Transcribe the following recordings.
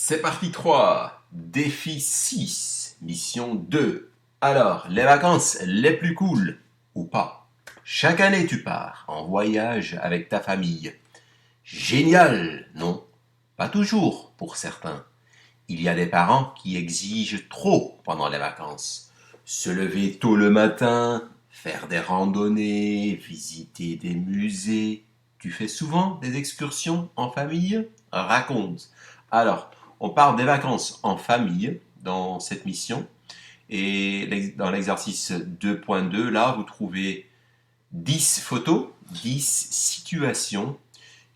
C'est parti 3, défi 6, mission 2. Alors, les vacances les plus cool, ou pas. Chaque année tu pars en voyage avec ta famille. Génial, non? Pas toujours pour certains. Il y a des parents qui exigent trop pendant les vacances. Se lever tôt le matin, faire des randonnées, visiter des musées. Tu fais souvent des excursions en famille? Raconte. Alors, on parle des vacances en famille dans cette mission. Et dans l'exercice 2.2, là, vous trouvez 10 photos, 10 situations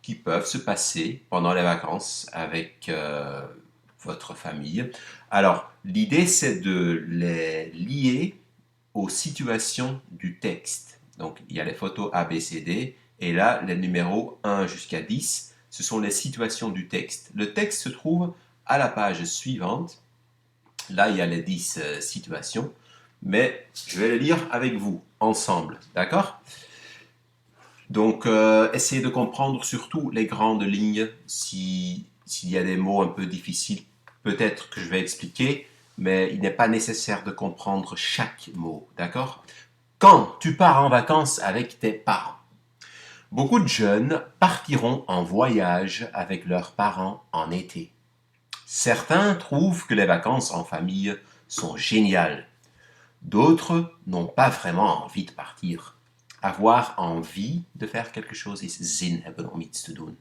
qui peuvent se passer pendant les vacances avec votre famille. Alors, l'idée, c'est de les lier aux situations du texte. Donc, il y a les photos A, B, C, D, et là, les numéros 1 jusqu'à 10, ce sont les situations du texte. Le texte se trouve à la page suivante. Là, il y a les 10 situations, mais je vais les lire avec vous, ensemble, d'accord? Donc, essayez de comprendre surtout les grandes lignes. S'il y a des mots un peu difficiles, peut-être que je vais expliquer, mais il n'est pas nécessaire de comprendre chaque mot, d'accord? Quand tu pars en vacances avec tes parents. Beaucoup de jeunes partiront en voyage avec leurs parents en été. Certains trouvent que les vacances en famille sont géniales. D'autres n'ont pas vraiment envie de partir. Avoir envie de faire quelque chose is zin hebben om iets te doen.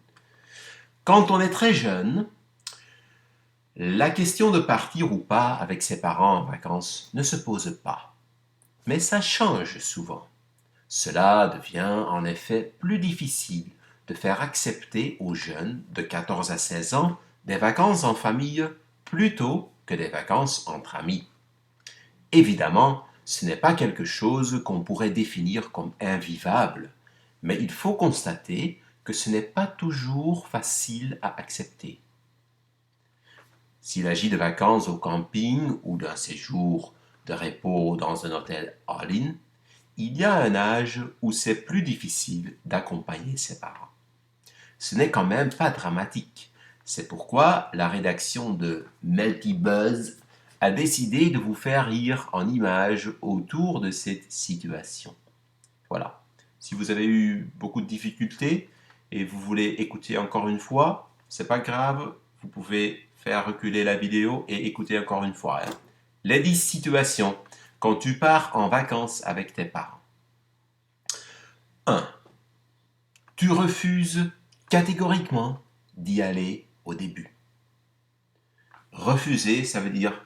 Quand on est très jeune, la question de partir ou pas avec ses parents en vacances ne se pose pas. Mais ça change souvent. Cela devient en effet plus difficile de faire accepter aux jeunes de 14 à 16 ans des vacances en famille plutôt que des vacances entre amis. Évidemment, ce n'est pas quelque chose qu'on pourrait définir comme invivable, mais il faut constater que ce n'est pas toujours facile à accepter. S'il agit de vacances au camping ou d'un séjour de repos dans un hôtel all-in, il y a un âge où c'est plus difficile d'accompagner ses parents. Ce n'est quand même pas dramatique. C'est pourquoi la rédaction de Melty Buzz a décidé de vous faire lire en images autour de cette situation. Voilà. Si vous avez eu beaucoup de difficultés et vous voulez écouter encore une fois, c'est pas grave, vous pouvez faire reculer la vidéo et écouter encore une fois. Les 10 situations quand tu pars en vacances avec tes parents. 1. Tu refuses catégoriquement d'y aller au début. Refuser, ça veut dire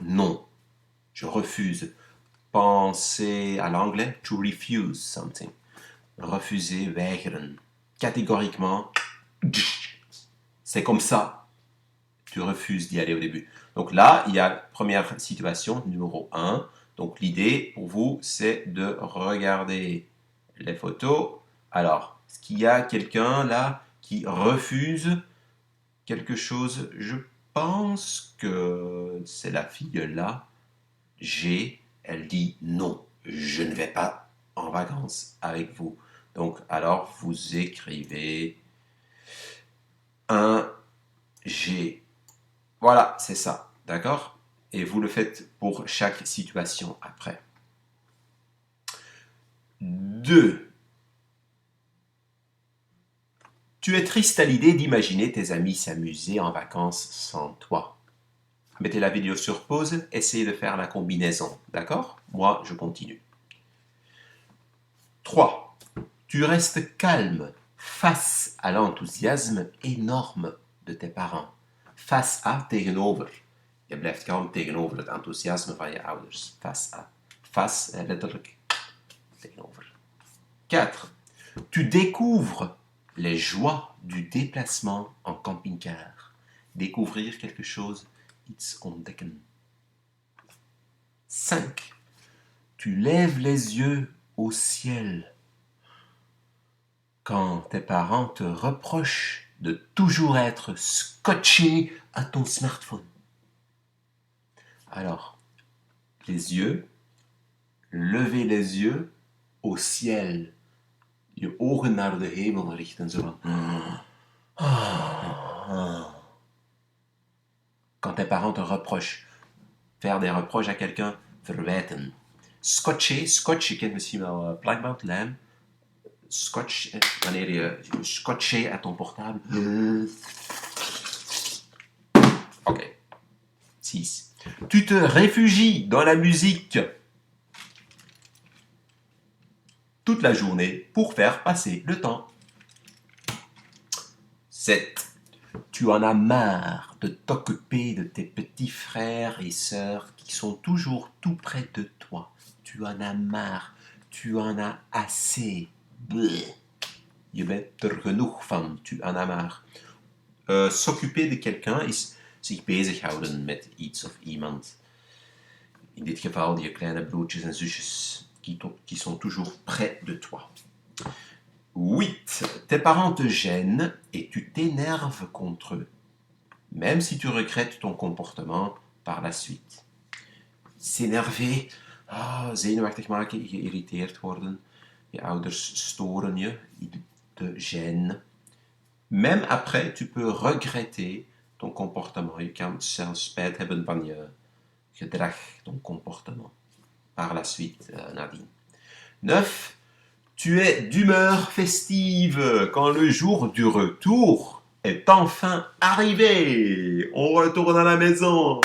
non. Je refuse. Pensez à l'anglais, to refuse something. Refuser, weigeren. Catégoriquement, c'est comme ça. Tu refuses d'y aller au début. Donc là, il y a première situation, numéro 1. Donc l'idée pour vous, c'est de regarder les photos. Alors, est-ce qu'il y a quelqu'un là qui refuse quelque chose? Je pense que c'est la fille là. Elle dit non, je ne vais pas en vacances avec vous. Donc, alors, vous écrivez un G. Voilà, c'est ça, d'accord? Et vous le faites pour chaque situation après. 2. Tu es triste à l'idée d'imaginer tes amis s'amuser en vacances sans toi. Mettez la vidéo sur pause, essayez de faire la combinaison, d'accord? Moi, je continue. 3. Tu restes calme face à l'enthousiasme énorme de tes parents. Face à, tegenover. Je blijft kalm tegenover het enthousiasme van je ouders. Face à. Face, letterlijk. Tegenover. 4. Tu découvres les joies du déplacement en camping-car. Découvrir quelque chose, iets ontdekken. 5. Tu lèves les yeux au ciel quand tes parents te reprochent de toujours être scotché à ton smartphone. Alors, les yeux, levez les yeux au ciel. Je ogen naar de hemel richten, zo van... Quand tes parents te reprochent, faire des reproches à quelqu'un, verwijten. Scotcher, scotch, je kent misschien wel plakband, lijm. Scotch, wanneer je scotché à ton portable. Ok. 6. Tu te réfugies dans la musique toute la journée pour faire passer le temps. 7. Tu en as marre de t'occuper de tes petits frères et sœurs qui sont toujours tout près de toi. Tu en as marre. Tu en as assez. Bleh. Je bent er genoeg van. Tu en as marre. S'occuper de quelqu'un is zich bezighouden met iets of iemand. In dit geval je kleine broertjes en zusjes qui sont toujours près de toi. 8. Tes parents te gênent et tu t'énerves contre eux, même si tu regrettes ton comportement par la suite. S'énerver, zenuwachtig maken, geïrriteerd worden. Je ouders storen je, ils te gênent. Même après, tu peux regretter ton comportement. Je kan zelfs spijt hebben van je gedrag, ton comportement, par la suite, nadien. 9. Tu es d'humeur festive quand le jour du retour est enfin arrivé. On retourne à la maison.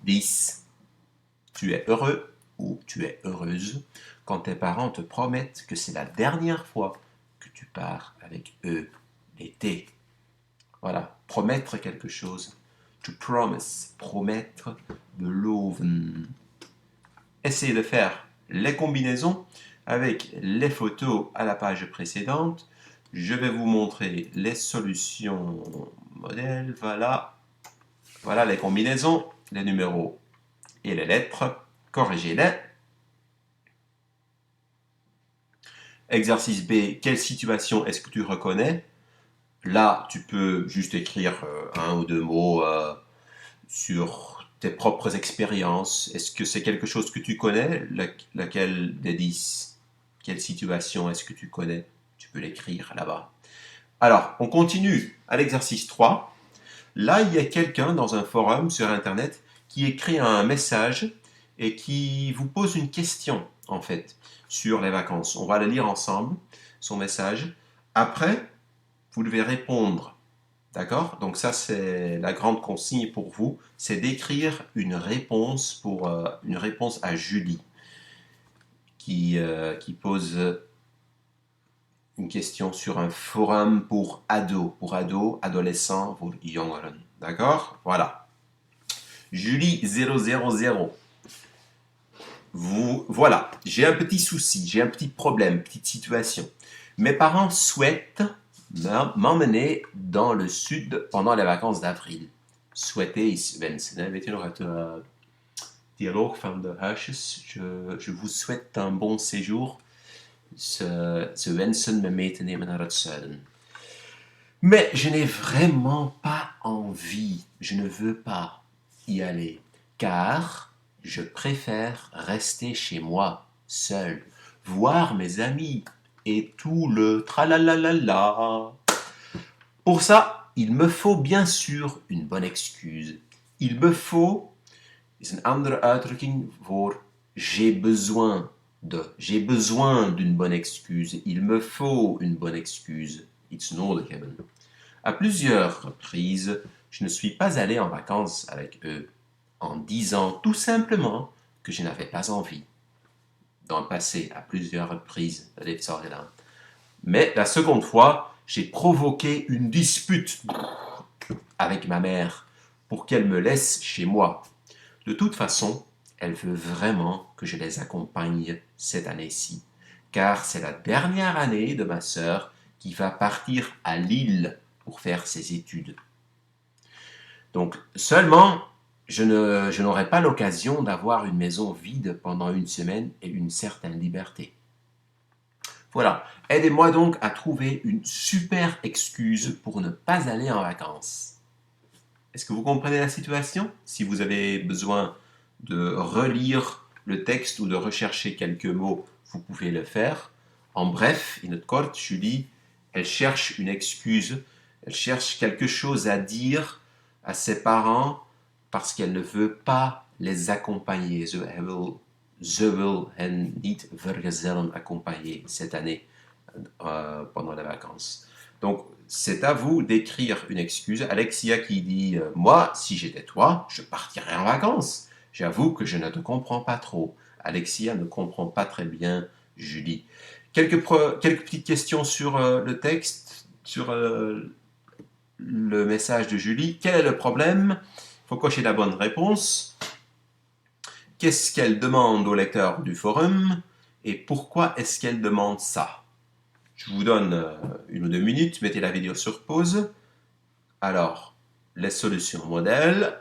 10. Tu es heureux ou tu es heureuse quand tes parents te promettent que c'est la dernière fois que tu pars avec eux l'été. Voilà, promettre quelque chose. To promise, promettre, beloven. Essayez de faire les combinaisons avec les photos à la page précédente. Je vais vous montrer les solutions modèles. Voilà. Voilà les combinaisons, les numéros et les lettres. Corrigez-les. Exercice B, quelle situation est-ce que tu reconnais? Là, tu peux juste écrire un ou deux mots sur tes propres expériences. Est-ce que c'est quelque chose que tu connais? Laquelle des 10? Quelle situation est-ce que tu connais? Tu peux l'écrire là-bas. Alors, on continue à l'exercice 3. Là, il y a quelqu'un dans un forum sur Internet qui écrit un message et qui vous pose une question, en fait, sur les vacances. On va le lire ensemble, son message. Après, vous devez répondre. D'accord? Donc ça, c'est la grande consigne pour vous, c'est d'écrire une réponse à Julie qui pose une question sur un forum pour ados, adolescents, pour jongeren. D'accord? Voilà. Julie 000. Voilà, j'ai un petit souci, j'ai un petit problème, petite situation. Mes parents souhaitent m'emmener dans le sud pendant les vacances d'avril. Souhaiter is wensen. Weet je nog uit de dialoog van de huisjes? Je vous souhaite un bon séjour. Ze wensen me mee te nemen naar het zuiden. Mais je n'ai vraiment pas envie, je ne veux pas y aller, car je préfère rester chez moi, seul, voir mes amis et tout le tralalalala. Pour ça, il me faut bien sûr une bonne excuse. Il me faut is een andere uitdrukking voor j'ai besoin de. J'ai besoin d'une bonne excuse. Il me faut une bonne excuse. Iets nodig hebben. À plusieurs reprises, je ne suis pas allé en vacances avec eux, en disant tout simplement que je n'avais pas envie. Dans le passé, à plusieurs reprises, dat heeft ze al gedaan. Mais la seconde fois, j'ai provoqué une dispute avec ma mère pour qu'elle me laisse chez moi. De toute façon, elle veut vraiment que je les accompagne cette année-ci, car c'est la dernière année de ma sœur qui va partir à Lille pour faire ses études. Donc, seulement, je n'aurai pas l'occasion d'avoir une maison vide pendant une semaine et une certaine liberté. Voilà, aidez-moi donc à trouver une super excuse pour ne pas aller en vacances. Est-ce que vous comprenez la situation? Si vous avez besoin de relire le texte ou de rechercher quelques mots, vous pouvez le faire. En bref, in het kort, Julie, elle cherche une excuse, elle cherche quelque chose à dire à ses parents parce qu'elle ne veut pas les accompagner. Ze wil hen niet vergezellen accompagner cette année pendant les vacances. Donc, c'est à vous d'écrire une excuse. Alexia qui dit moi, si j'étais toi, je partirais en vacances. J'avoue que je ne te comprends pas trop. Alexia ne comprend pas très bien Julie. Quelques petites questions sur le texte, sur le message de Julie. Quel est le problème? Il faut cocher la bonne réponse. Qu'est-ce qu'elle demande au lecteur du forum? Et pourquoi est-ce qu'elle demande ça? Je vous donne 1 ou 2 minutes, mettez la vidéo sur pause. Alors, les solutions modèles.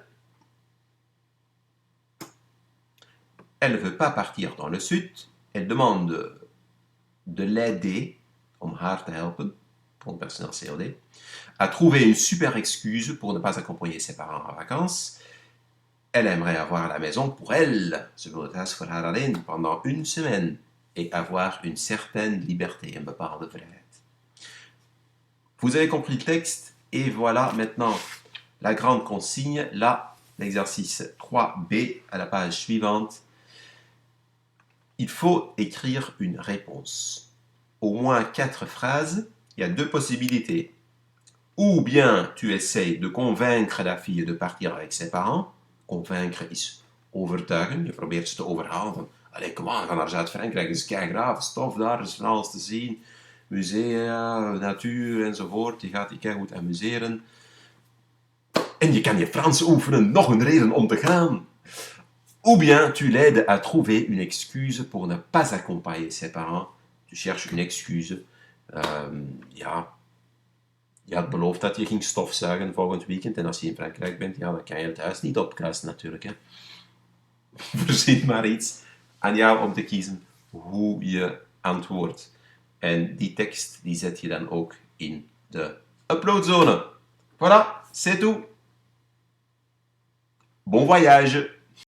Elle ne veut pas partir dans le sud. Elle demande de l'aider, om haar te helpen, pour le personnage COD, à trouver une super excuse pour ne pas accompagner ses parents en vacances. Elle aimerait avoir la maison pour elle, ze wil het huis voor haar alleen, pendant 1 semaine, et avoir une certaine liberté, een bepaalde vrijheid. Vous avez compris le texte, et voilà maintenant la grande consigne, là, l'exercice 3B, à la page suivante. Il faut écrire une réponse. Au moins 4 phrases, il y a 2 possibilités. Ou bien tu essayes de convaincre la fille de partir avec ses parents. Convaincre is overtuigen. Je probeert ze te overhalen van, allee, kom aan, ga naar Zuid-Frankrijk, het is keigraaf, stof daar, er is van alles te zien. Musea, natuur enzovoort. Je gaat je keigoed amuseren. En je kan je Frans oefenen, nog een reden om te gaan. Ou bien tu l'aides à trouver une excuse pour ne pas accompagner ses parents. Tu cherches une excuse. Ja, je had beloofd dat je ging stofzuigen volgend weekend. En als je in Frankrijk bent, ja, dan kan je het huis niet opkuisen natuurlijk. Hè. Verzin maar iets. Aan jou om te kiezen hoe je antwoordt. En die tekst die zet je dan ook in de uploadzone. Voilà, c'est tout. Bon voyage!